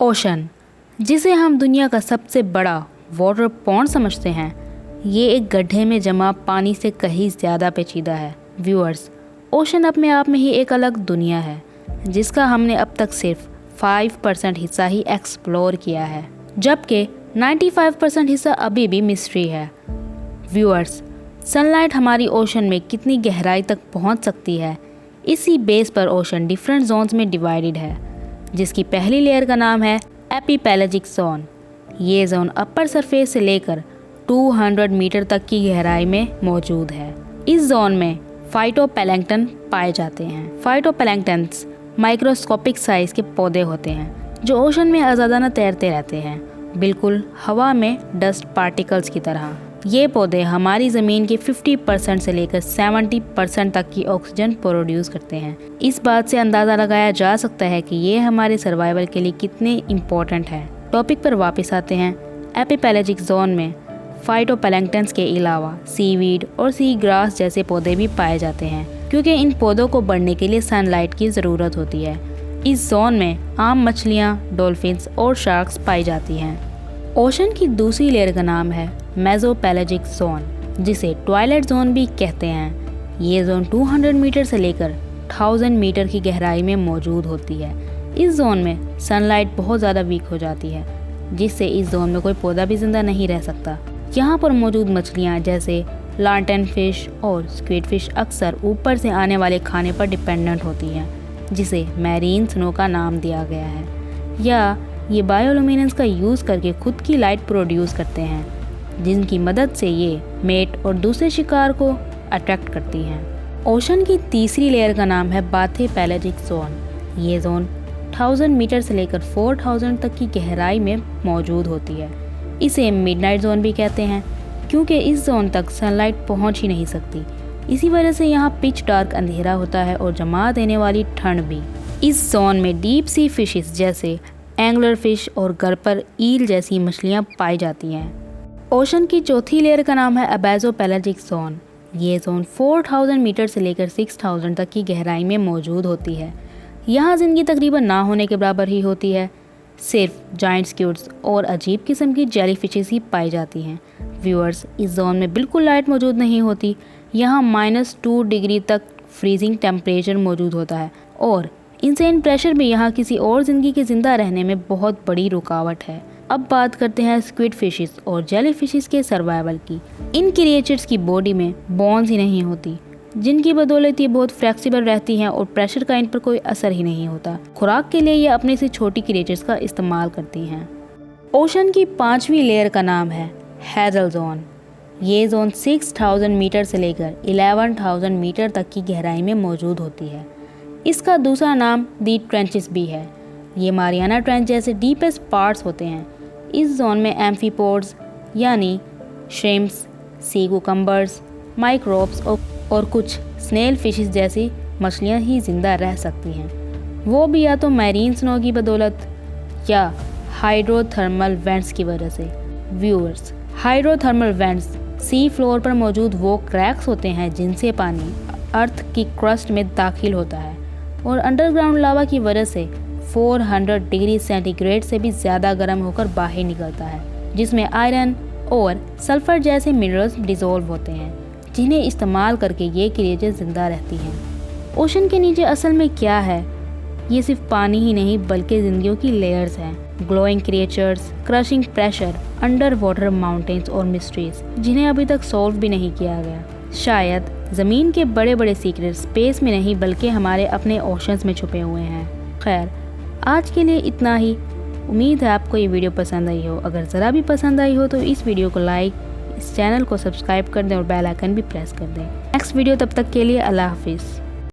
Ocean, जिसे हम दुनिया का सबसे बड़ा वाटर पॉन्ड समझते हैं, ये एक गड्ढे में जमा पानी से कहीं ज़्यादा पेचीदा है। व्यूअर्स, ओशन अपने आप में ही एक अलग दुनिया है जिसका हमने अब तक सिर्फ 5% हिस्सा ही एक्सप्लोर किया है, जबकि 95% हिस्सा अभी भी मिस्ट्री है। व्यूअर्स, सनलाइट हमारी ओशन में कितनी गहराई तक पहुंच सकती है, इसी बेस पर ओशन डिफरेंट जोन्स में डिवाइडेड है, जिसकी पहली लेयर का नाम है एपिपेलेजिक जोन। ये जोन अपर सरफेस से लेकर 200 मीटर तक की गहराई में मौजूद है। इस जोन में फाइटोप्लैंक्टन पाए जाते हैं। फाइटोप्लैंक्टन्स माइक्रोस्कोपिक साइज के पौधे होते हैं जो ओशन में आज़ादाना तैरते रहते हैं, बिल्कुल हवा में डस्ट पार्टिकल्स की तरह। ये पौधे हमारी ज़मीन के 50% से लेकर 70% तक की ऑक्सीजन प्रोड्यूस करते हैं। इस बात से अंदाज़ा लगाया जा सकता है कि ये हमारे सर्वाइवल के लिए कितने इम्पोर्टेंट है। टॉपिक पर वापस आते हैं। एपिपेलेजिक जोन में फाइटोप्लैंक्टन्स के अलावा सीवीड और सी ग्रास जैसे पौधे भी पाए जाते हैं, क्योंकि इन पौधों को बढ़ने के लिए सनलाइट की ज़रूरत होती है। इस जोन में आम मछलियाँ, डॉल्फिन्स और शार्क्स पाई जाती हैं। ओशन की दूसरी लेयर का नाम है मेसोपेलेजिक जोन, जिसे ट्वाइलाइट जोन भी कहते हैं। ये जोन 200 मीटर से लेकर 1000 मीटर की गहराई में मौजूद होती है। इस जोन में सनलाइट बहुत ज़्यादा वीक हो जाती है, जिससे इस जोन में कोई पौधा भी जिंदा नहीं रह सकता। यहाँ पर मौजूद मछलियाँ जैसे लांटन फिश और स्क्विड फिश अक्सर ऊपर से आने वाले खाने पर डिपेंडेंट होती हैं, जिसे मैरीन स्नो का नाम दिया गया है। या ये बायोल्यूमिनेंस का यूज़ करके खुद की लाइट प्रोड्यूस करते हैं, जिनकी मदद से ये मेट और दूसरे शिकार को अट्रैक्ट करती हैं। ओशन की तीसरी लेयर का नाम है बाथेपेलेजिक जोन। ये जोन 1000 मीटर से लेकर 4000 तक की गहराई में मौजूद होती है। इसे मिडनाइट जोन भी कहते हैं, क्योंकि इस जोन तक सनलाइट पहुंच ही नहीं सकती। इसी वजह से यहाँ पिच डार्क अंधेरा होता है और जमा देने वाली ठंड भी। इस जोन में डीप सी फिशेस जैसे एंगलर फिश और गरपर ईल जैसी मछलियाँ पाई जाती हैं। ओशन की चौथी लेयर का नाम है अबेजोपेलेजिक जोन। ये जोन 4000 मीटर से लेकर 6000 तक की गहराई में मौजूद होती है। यहाँ ज़िंदगी तकरीबन ना होने के बराबर ही होती है। सिर्फ जाइंट स्क्विड्स और अजीब किस्म की जेली फिशेस ही पाई जाती हैं। व्यूअर्स, इस जोन में बिल्कुल लाइट मौजूद नहीं होती। यहाँ -2 डिग्री तक फ्रीजिंग टेम्परेचर मौजूद होता है और इंसेन प्रेशर भी यहाँ किसी और ज़िंदगी के ज़िंदा रहने में बहुत बड़ी रुकावट है। अब बात करते हैं स्क्विड फिशेस और जेली फिशेस के सर्वाइवल की। इन क्रिएचर्स की बॉडी में बोन्स ही नहीं होती, जिनकी बदौलत ये बहुत फ्लेक्सिबल रहती हैं और प्रेशर का इन पर कोई असर ही नहीं होता। खुराक के लिए ये अपने से छोटी क्रिएचर्स का इस्तेमाल करती हैं। ओशन की पांचवी लेयर का नाम है हैज़ल जोन। ये जोन 6000 मीटर से लेकर 11000 मीटर तक की गहराई में मौजूद होती है। इसका दूसरा नाम दी ट्रेंचेस भी है। ये मारियाना ट्रेंच जैसे डीपेस्ट पार्ट्स होते हैं। इस जोन में एम्फीपोड्स यानी श्रिम्प्स, सी कुकम्बर्स, माइक्रोब्स और कुछ स्नेल फिशेस जैसी मछलियाँ ही जिंदा रह सकती हैं, वो भी या तो मैरीन स्नो की बदौलत या हाइड्रोथर्मल वेंट्स की वजह से। Viewers, hydrothermal vents sea floor पर मौजूद वो क्रैक्स होते हैं जिनसे पानी अर्थ की क्रस्ट में दाखिल होता है और अंडरग्राउंड लावा की वजह से 400 डिग्री सेंटीग्रेड से भी ज़्यादा गर्म होकर बाहर निकलता है, जिसमें आयरन और सल्फर जैसे मिनरल्स डिसॉल्व होते हैं, जिन्हें इस्तेमाल करके ये क्रिएचर जिंदा रहती हैं। ओशन के नीचे असल में क्या है? ये सिर्फ पानी ही नहीं बल्कि जिंदगियों की लेयर्स हैं। Glowing creatures, crushing pressure, under water mountains और मिस्ट्रीज जिन्हें अभी तक सॉल्व भी नहीं किया गया। शायद ज़मीन के बड़े बड़े सीक्रेट स्पेस में नहीं बल्कि हमारे अपने ओशंस में छुपे हुए हैं। खैर, आज के लिए इतना ही। उम्मीद है आपको ये वीडियो पसंद आई हो। अगर ज़रा भी पसंद आई हो तो इस वीडियो को लाइक, इस चैनल को सब्सक्राइब कर दें और बेल आइकन भी प्रेस कर दें। नेक्स्ट वीडियो तब तक के लिए अल्लाह हाफिज़।